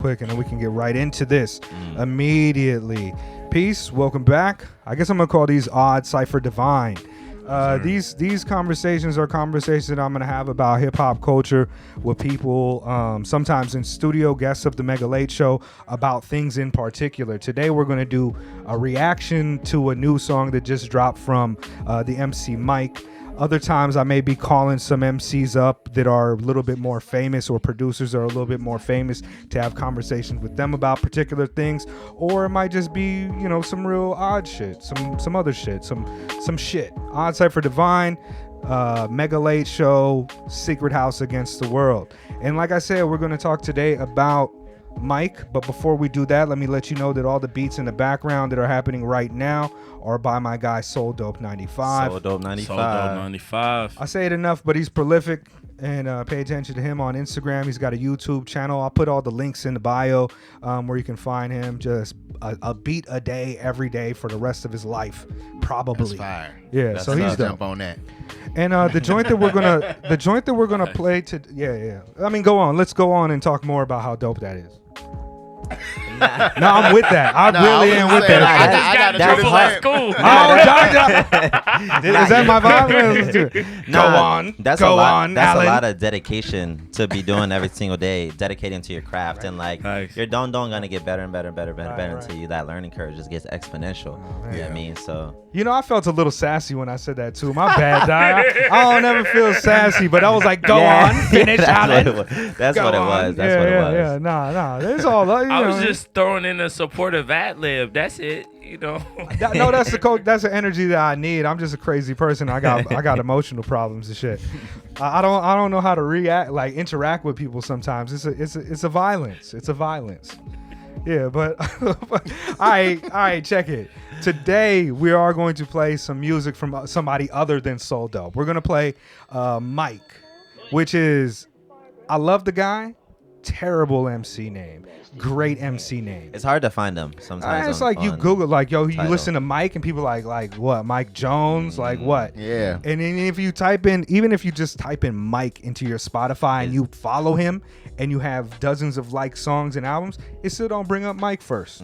quick, and then we can get right into this immediately. Peace, welcome back. I guess I'm gonna call these odd Cipher Divine. These conversations are conversations that I'm gonna have about hip hop culture with people, sometimes in studio guests of the Mega Late Show, about things in particular. Today we're gonna do a reaction to a new song that just dropped from the MC Mike. Other times I may be calling some MCs up that are a little bit more famous, or producers that are a little bit more famous, to have conversations with them about particular things. Or it might just be, you know, some real odd shit, some other shit, some shit. Odd Cipher Divine, Mega Late Show, Secret House Against the World. And like I said, we're going to talk today about Mike, but before we do that, let me let you know that all the beats in the background that are happening right now are by my guy Soul Dope 95. Soul Dope 95. I say it enough, but he's prolific, and pay attention to him on Instagram. He's got a YouTube channel. I'll put all the links in the bio where you can find him. Just a beat a day every day for the rest of his life, probably. That's fire. Yeah, That's so he's dope. jump on that. And the joint that we're gonna play to I mean, go on. Let's go on and talk more about how dope that is. No, I'm with that. I really am with that. I got That's hard. Cool. Is that my vibe? Let's do it. Go on. That's Go a lot. on, That's Alan. a lot of dedication to be doing every single day, dedicating to your craft, and like Nice. you're gonna get better and better and better Right. until you that learning curve just gets exponential. You know what I mean? So You know, I felt a little sassy when I said that too. My bad, dog. I don't ever feel sassy, but I was like, go on, finish, Alan. That's Go what it on. was. That's what it was. Yeah, nah. It's all. You I know, was just throwing in a supportive ad-lib. That's it, you know. No, that's the coach. That's the energy that I need. I'm just a crazy person. I got emotional problems and shit. I don't know how to react, like interact with people sometimes. It's a violence. It's a violence. Yeah, but all right, check it. Today we are going to play some music from somebody other than Soul Dope. We're gonna play Mike, which is, I love the guy. Terrible MC name. Great MC name. It's hard to find them sometimes. It's like you Google, like, yo, you title. listen to Mike and people like what? Mike Jones? Like what? Yeah. And then if you type in, even if you just type in Mike into your Spotify and you follow him and you have dozens of like songs and albums, it still don't bring up Mike first.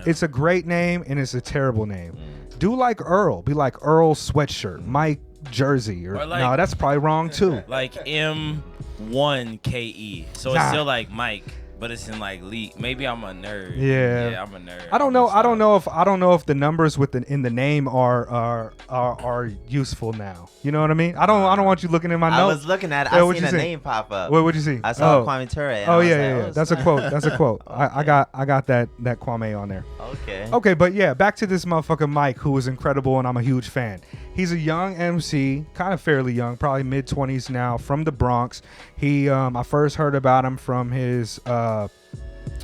It's a great name and it's a terrible name. Do like Earl. Be like Earl Sweatshirt, Mike Jersey. Or like- no, that's probably wrong too. Like M1KE. So it's still like Mike, but it's in like Lee. Maybe I'm a nerd. Yeah. I'm a nerd. I don't know. I don't know if the numbers in the name are useful now. You know what I mean? I don't want you looking in my I notes. was looking at it. Yeah, I what'd seen you a see? name pop up. What would you see? I saw Kwame Ture. and I was Yeah. like, That's a quote. That's a quote. I got that Kwame on there. Okay. Okay, but yeah, back to this motherfucker Mike, who is incredible, and I'm a huge fan. He's a young MC, kind of fairly young, probably mid-20s now, from the Bronx. I first heard about him from his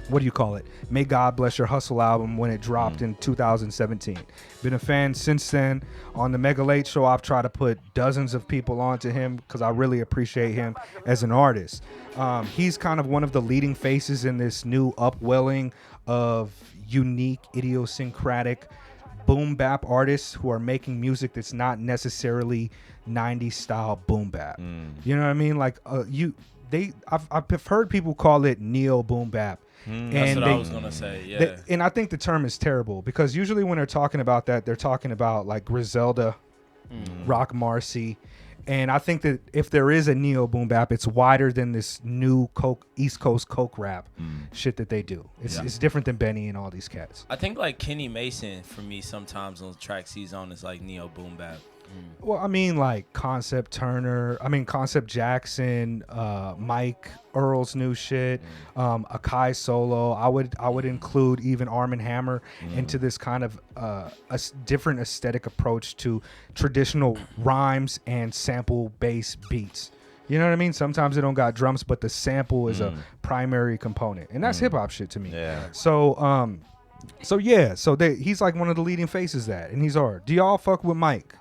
what do you call it? May God Bless Your Hustle album when it dropped in 2017. Been a fan since then. On the Mega Late Show, I've tried to put dozens of people onto him because I really appreciate him as an artist. He's kind of one of the leading faces in this new upwelling of unique, idiosyncratic boom bap artists who are making music that's not necessarily 90s style boom bap. You know what I mean? Like I've heard people call it neo boom bap. That's what I was gonna say. Yeah. And I think the term is terrible because usually when they're talking about that, they're talking about like Griselda, Rock Marcy. And I think that if there is a neo boom bap, it's wider than this new East Coast coke rap shit that they do. It's different than Benny and all these cats. I think like Kenny Mason for me sometimes on the tracks he's on is like neo boom bap. Well, I mean, like Concept Jackson, Mike Earl's new shit, Akai Solo. I would include even Arm & Hammer into this kind of a different aesthetic approach to traditional rhymes and sample-based beats. You know what I mean? Sometimes they don't got drums, but the sample is a primary component, and that's hip hop shit to me. Yeah. So he's like one of the leading faces of that, and he's hard. Do y'all fuck with Mike?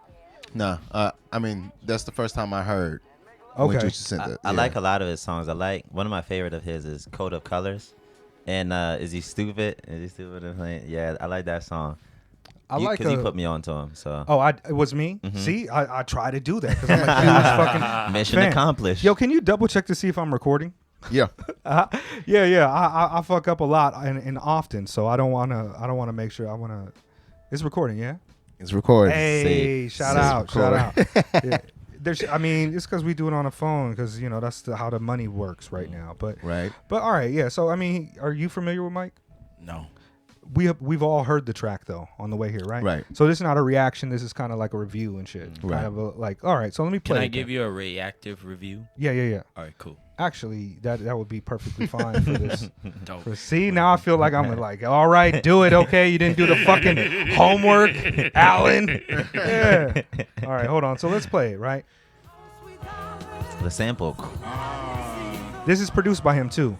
No, I mean that's the first time I heard. Okay. When Juicy sent it. I like a lot of his songs. I like one of my favorite of his is Code of Colors, and Is He Stupid? Is He Stupid? Yeah, I like that song. Because you put me on to him. So. Oh, it was me? See, I try to do that because I'm a huge fucking Mission fan. accomplished. Yo, can you double check to see if I'm recording? Yeah. Yeah. I fuck up a lot and often, so I don't wanna make sure I wanna. It's recording, yeah. It's recording. Hey, shout out. Yeah. It's because we do it on a phone because that's how the money works right now. But all right, yeah. So are you familiar with Mike? No. We've all heard the track though on the way here, right? Right. So this is not a reaction. This is kind of like a review and shit. Right. Kind of all right. So let me play. Can I give you a reactive review? Yeah. All right, cool. Actually, that would be perfectly fine for this. Dope. See, now I feel like I'm like, all right, do it. Okay, you didn't do the fucking homework, Alan. Yeah. All right, hold on. So let's play it, right? The sample. This is produced by him too.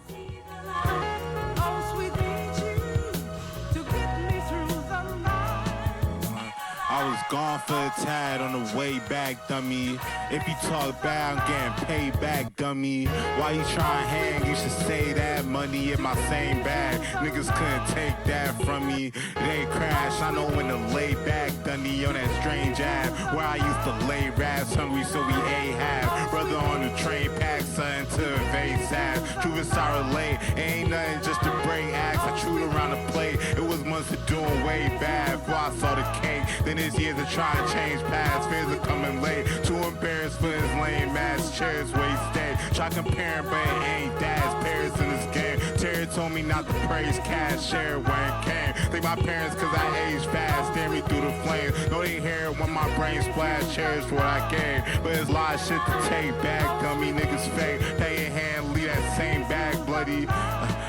I was gone for a tad on the way back, dummy. If you talk bad, I'm getting paid back, dummy. Why you trying to hang? You should say that money in my same bag. Niggas couldn't take that from me. It ain't crash. I know when to lay back, dummy, on that strange app where I used to lay raps hungry, so we A-half. Brother on the train, pack something to evade sad. True is I relate. Ain't nothing just to break acts. I chewed around the plate. It was months of doing way bad before I saw the cake. Then it's years of trying to change paths. Fears are coming late. Too embarrassed for his lame ass chairs where he stayed. Try comparing, but it ain't that. It's Paris in this game. Terry told me not to praise cash share when it came. Thank my parents cause I aged fast. Steer me through the flames. No, they hear it when my brain splash. Cherish what I gave. But it's a lot of shit to take back. Dummy niggas fake. Pay your hand, leave that same bag bloody.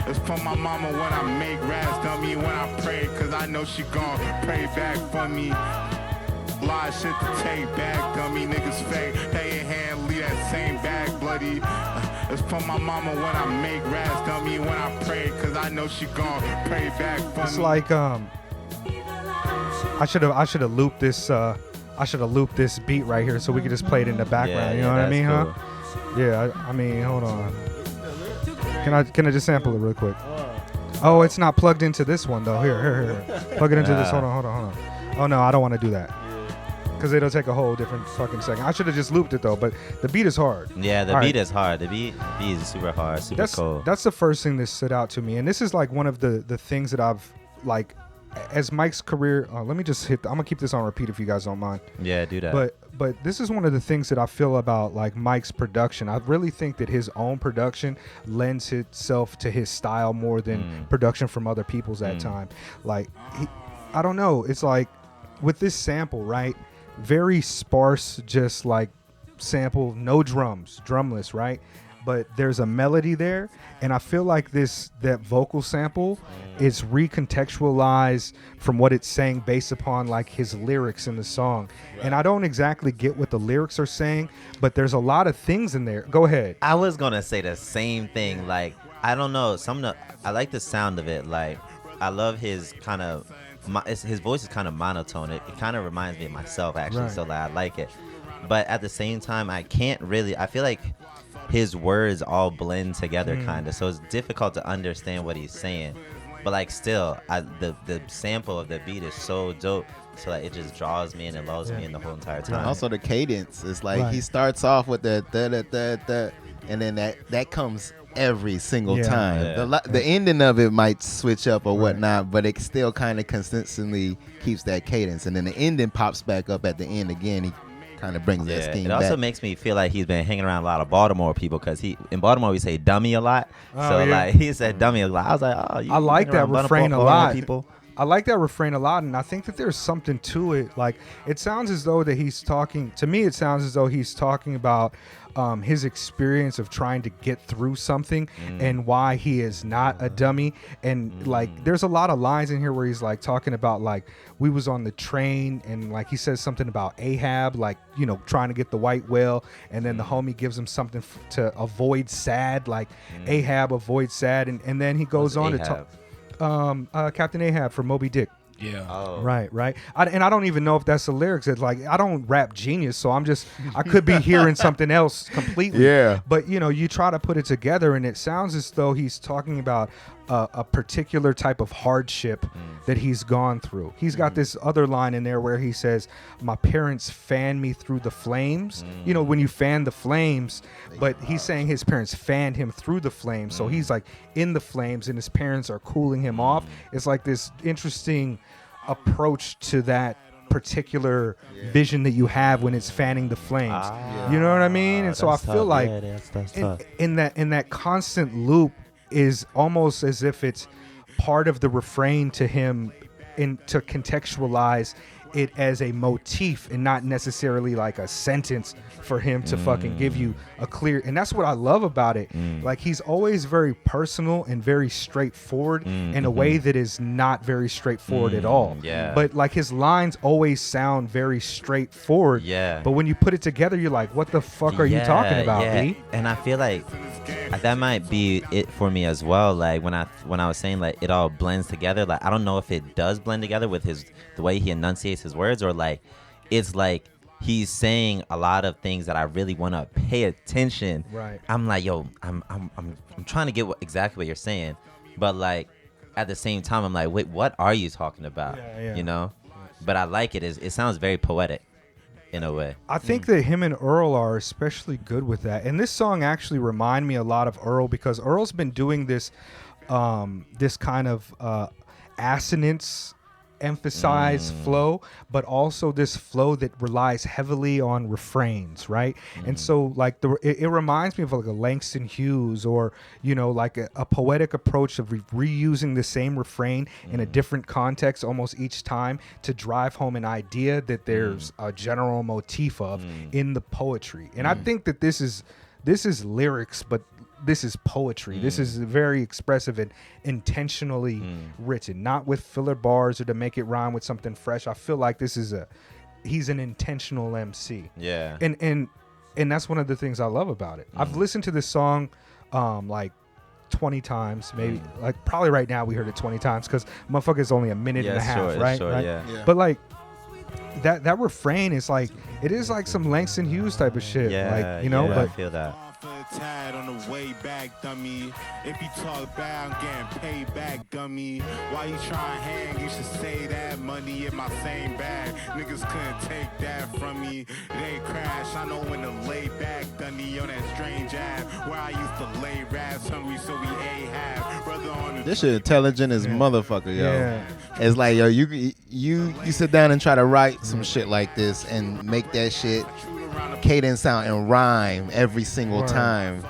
It's from my mama when I make raps, dummy, when I pray, cause I know she gon' pray back for me. Lot of shit to take back, dummy, niggas fake. Pay your hand, leave that same bag bloody. It's from my mama when I make raps, dummy, when I pray, cause I know she gon' pray back for me. It's like I should have looped this this beat right here so we could just play it in the background. You know what I mean, cool. huh? Yeah, hold on. Can I just sample it real quick? Oh, it's not plugged into this one though. Here. Plug it into this. Hold on. Oh no, I don't want to do that. Because it'll take a whole different fucking second. I should have just looped it though, but the beat is hard. Yeah, the beat is hard. The beat is super hard, super cold. That's the first thing that stood out to me. And this is like one of the things that I've like as Mike's career. Let me just hit. I'm gonna keep this on repeat if you guys don't mind. Yeah, do that. But this is one of the things that I feel about like Mike's production. I really think that his own production lends itself to his style more than production from other people's at time. Like, I don't know. It's like with this sample, right? Very sparse, just like sample, no drums, drumless, right? But there's a melody there, and I feel like that vocal sample is recontextualized from what it's saying based upon like his lyrics in the song. Right. And I don't exactly get what the lyrics are saying, but there's a lot of things in there. Go ahead. I was gonna say the same thing. Like, I don't know, I like the sound of it. Like, I love his kind of his voice is kind of monotone. It kind of reminds me of myself actually, right. So like, I like it. But at the same time, I feel like his words all blend together kind of, so it's difficult to understand what he's saying. But like still, the sample of the beat is so dope, so like it just draws me in and lulls me in the whole entire time. Also the cadence is like he starts off with the da, and then that comes every single time. Yeah. The ending of it might switch up or whatnot, but it still kind of consistently keeps that cadence, and then the ending pops back up at the end again. He kind of brings that steam back. It also makes me feel like he's been hanging around a lot of Baltimore people, because in Baltimore we say dummy a lot. Like he said dummy a lot. I was like, I like that refrain a lot. People. I like that refrain a lot, and I think that there's something to it. Like, it sounds as though that he's talking, to me it sounds as though he's talking about his experience of trying to get through something and why he is not a dummy. And like, there's a lot of lines in here where he's like talking about like, we was on the train, and like he says something about Ahab, like, you know, trying to get the white whale, and then the homie gives him something to avoid sad, like Ahab avoid sad, and then he goes on to talk Captain Ahab from Moby Dick. Yeah. Oh. Right. And I don't even know if that's the lyrics. It's like, I don't rap genius, so I could be hearing something else completely. Yeah. But, you know, you try to put it together, and it sounds as though he's talking about a particular type of hardship that he's gone through. He's got this other line in there where he says, my parents fanned me through the flames. You know, when you fan the flames, but he's saying his parents fanned him through the flames. So he's like in the flames and his parents are cooling him off. It's like this interesting approach to that particular vision that you have when it's fanning the flames. You know what I mean? And so I feel like in that constant loop is almost as if it's part of the refrain to him to contextualize it as a motif and not necessarily like a sentence for him to fucking give you a clear. And that's what I love about it. Like he's always very personal and very straightforward in a way that is not very straightforward at all. But like his lines always sound very straightforward. But when you put it together, you're like, what the fuck are you talking about, B? And I feel like that might be it for me as well. Like when I was saying like it all blends together, like I don't know if it does blend together with the way he enunciates his words, or like it's like he's saying a lot of things that I really want to pay attention. Right. I'm like, yo, I'm trying to get exactly what you're saying, but like at the same time, I'm like, wait, what are you talking about? You know? But I like it. It sounds very poetic in a way. I think that him and Earl are especially good with that. And this song actually remind me a lot of Earl because Earl's been doing this this kind of assonance emphasized flow, but also this flow that relies heavily on refrains, right? And so like it reminds me of like a Langston Hughes, or you know, like a poetic approach of reusing the same refrain in a different context almost each time to drive home an idea that there's a general motif of in the poetry. And I think that this is lyrics, but this is poetry. This is very expressive and intentionally written, not with filler bars or to make it rhyme with something fresh. I feel like he's an intentional MC. Yeah. And that's one of the things I love about it. I've listened to this song like 20 times, maybe. Like probably right now we heard it 20 times because motherfucker is only a minute and a half, right? Yeah. But like that refrain is like, it is like some Langston Hughes type of shit. Like, you know, but I feel that. Tad on the way back, dummy. If you talk bad, I'm getting paid back, dummy. Why you trying to hang? You should say that money in my same bag. Niggas couldn't take that from me. They crash. I know when to lay back, dummy, on that strange app where I used to lay raps hungry, so we have brother on the. This shit intelligent as motherfucker, yo. It's like, yo, you sit down and try to write some shit like this and make that shit cadence sound and rhyme every single time,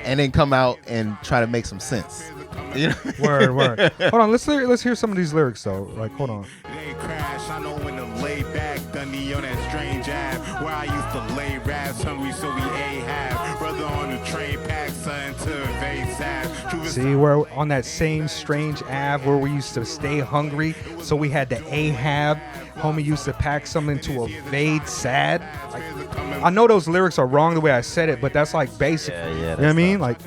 and then come out and try to make some sense. You know? Word. Hold on, let's hear some of these lyrics though. Like, hold on. They crash. I know when to lay back, Dundee on that strange app where I used to lay raps hungry, so we have brother on the train, pack something to evade sad. See, we're on that same strange Ave where we used to stay hungry, so we had to Ahab. Homie used to pack something to evade sad. Like, I know those lyrics are wrong the way I said it, but that's like basic. Yeah, you know what I mean? Like,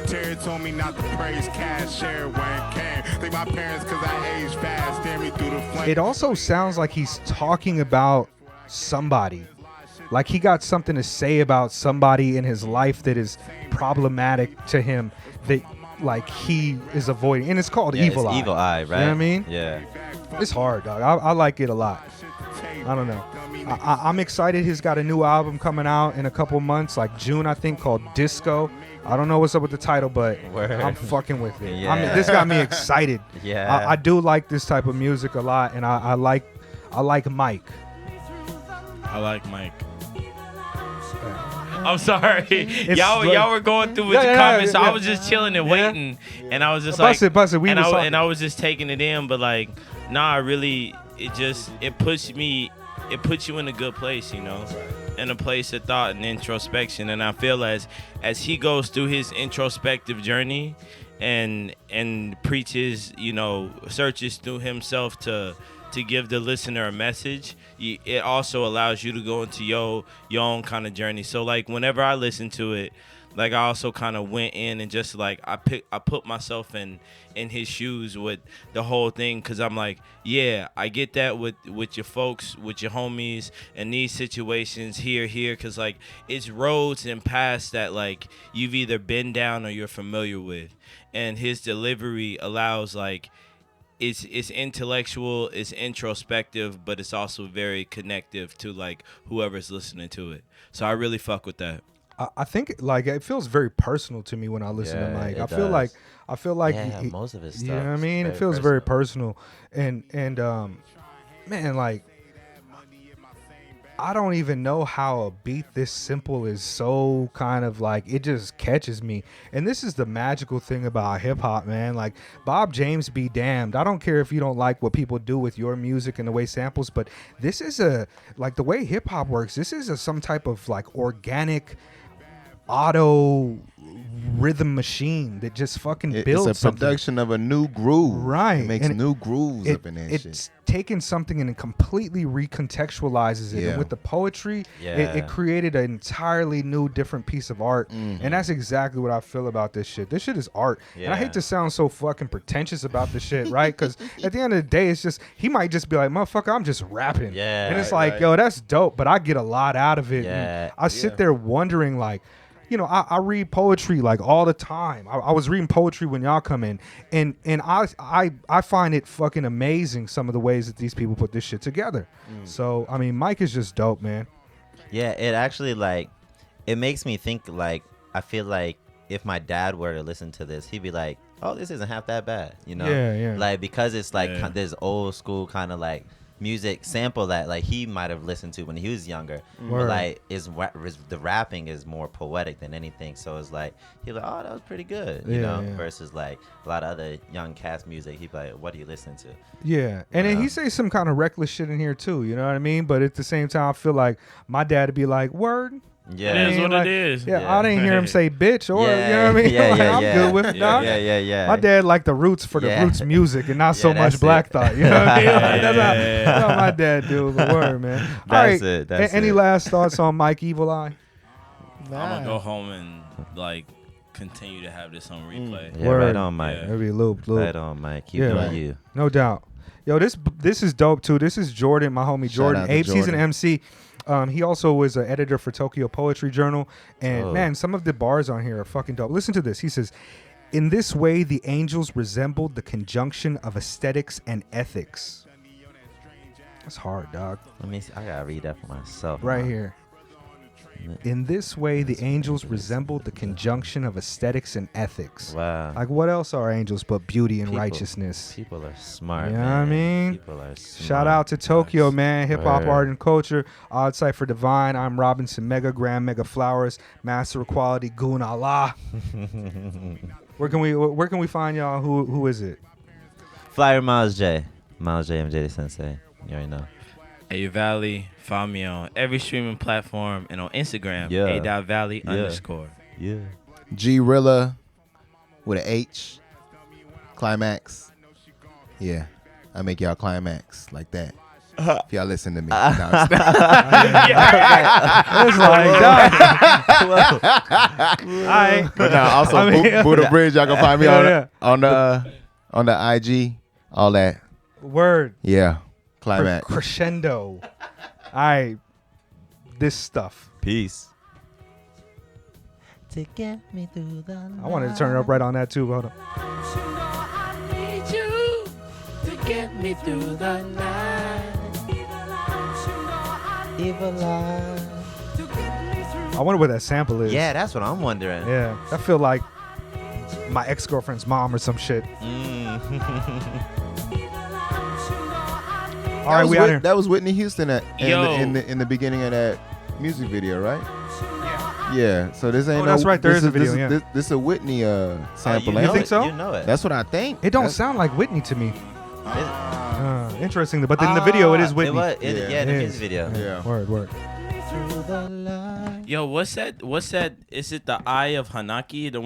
Terry told me not to praise cash share when it came. Think my parents cause I aged fast, steer me through the flame. It also sounds like he's talking about somebody. Like he got something to say about somebody in his life that is problematic to him, that like he is avoiding. And it's called Evil Eye. Evil Eye, right? You know what I mean? Yeah. It's hard, dog. I like it a lot. I don't know. I'm excited. He's got a new album coming out in a couple months, like June, I think, called Disco. I don't know what's up with the title, but I'm fucking with it. Yeah. This got me excited. Yeah. I do like this type of music a lot, and I like Mike. I like Mike. I'm sorry. Y'all like, were going through with the comments, so I was just chilling and waiting, and I was just like, bust it. And I was just taking it in, but like, nah, really, it puts you in a good place, you know, in a place of thought and introspection. And I feel as he goes through his introspective journey and preaches, you know, searches through himself to give the listener a message, it also allows you to go into your own kind of journey. So like whenever I listen to it, like I also kind of went in and just like I put myself in his shoes with the whole thing, because I'm like, yeah, I get that with your folks, with your homies, and these situations here, because like it's roads and paths that like you've either been down or you're familiar with, and his delivery allows like it's intellectual, it's introspective, but it's also very connective to like whoever's listening to it. So I really fuck with that. I think like it feels very personal to me when I listen to Mike. I feel like most of his stuff. You know what I mean? It feels very personal, and man, like I don't even know how a beat this simple is so kind of like it just catches me. And this is the magical thing about hip hop, man. Like Bob James be damned. I don't care if you don't like what people do with your music and the way samples, but this is like the way hip hop works. This is some type of like organic auto rhythm machine that just fucking builds it's a production of a new groove, right? It makes new grooves up in that shit. It's taken something and it completely recontextualizes it, and with the poetry it created an entirely new different piece of art. And that's exactly what I feel about this shit. This shit is art, and I hate to sound so fucking pretentious about this shit, right? Because at the end of the day, it's just he might just be like, motherfucker, I'm just rapping, and it's like, yo, that's dope, but I get a lot out of it. And I sit there wondering like, you know, I read poetry like all the time. I was reading poetry when y'all come in, and I find it fucking amazing some of the ways that these people put this shit together. So I mean, Mike is just dope, man. Yeah, it actually like it makes me think like I feel like if my dad were to listen to this, he'd be like, "Oh, this isn't half that bad," you know? Yeah. Like because it's like this old school kind of like music sample that like he might have listened to when he was younger, but like the rapping is more poetic than anything, so it's like he's like, oh, that was pretty good, you know, versus like a lot of other young cast music, he'd be like, what do you listen to? And then he says some kind of reckless shit in here too, you know what I mean? But at the same time, I feel like my dad would be like, word. Yeah, it is what like, it is. I didn't hear him say bitch or you know what I mean. I'm good with it. Yeah. My dad liked the roots for the roots music and not so much Black Thought. You know what I mean? Like, that's how my dad do. But word, man. That's it. Any last thoughts on Mike Evil Eye? I'm gonna go home and like continue to have this on replay. Yeah, right on, Mike. Maybe a loop. Right on, Mike. Keep doing you. No doubt. Yo, this is dope too. This is Jordan, my homie Jordan. Apes, he's an MC. He also was an editor for Tokyo Poetry Journal. And man, some of the bars on here are fucking dope. Listen to this. He says, in this way, the angels resembled the conjunction of aesthetics and ethics. That's hard, dog. Let me see. I gotta read that for myself. Right here. In this way, the angels resembled the conjunction of aesthetics and ethics. Wow. Like, what else are angels but beauty and righteousness? People are smart, you know what I mean? People are smart. Shout out to Tokyo, man. Hip-hop, art, and culture. Odd Cipher Divine. I'm Robinson Mega, Graham Mega Flowers, Master of Quality, Goon Allah. Where can we find y'all? Who is it? Flyer Miles J. Miles J, MJ the Sensei. You already know. A-Valley, follow me on every streaming platform and on Instagram, A.Valley _. Yeah. G-Rillah with an H. Climax. Yeah. I make y'all climax like that. If y'all listen to me. It's like, dog. But now also Buddha Bridge, y'all can find me on the IG, all that. Word. Yeah. Climax. Crescendo. This stuff. Peace. To get me through the night. I wanted to turn it up right on that too. Hold on. I need you to get me through the night. Evil eye. I wonder what that sample is. Yeah, that's what I'm wondering. Yeah, I feel like my ex-girlfriend's mom or some shit. All right, we out here. That was Whitney Houston in the beginning of that music video, right? Yeah. So this ain't. That's right. There is a video. This is a Whitney sample. You think so? You know it. That's what I think. It don't sound like Whitney to me. Interesting, but in the video it is Whitney. In the music video. Yeah. Word. Yo, what's that? Is it the Eye of Hanaki? The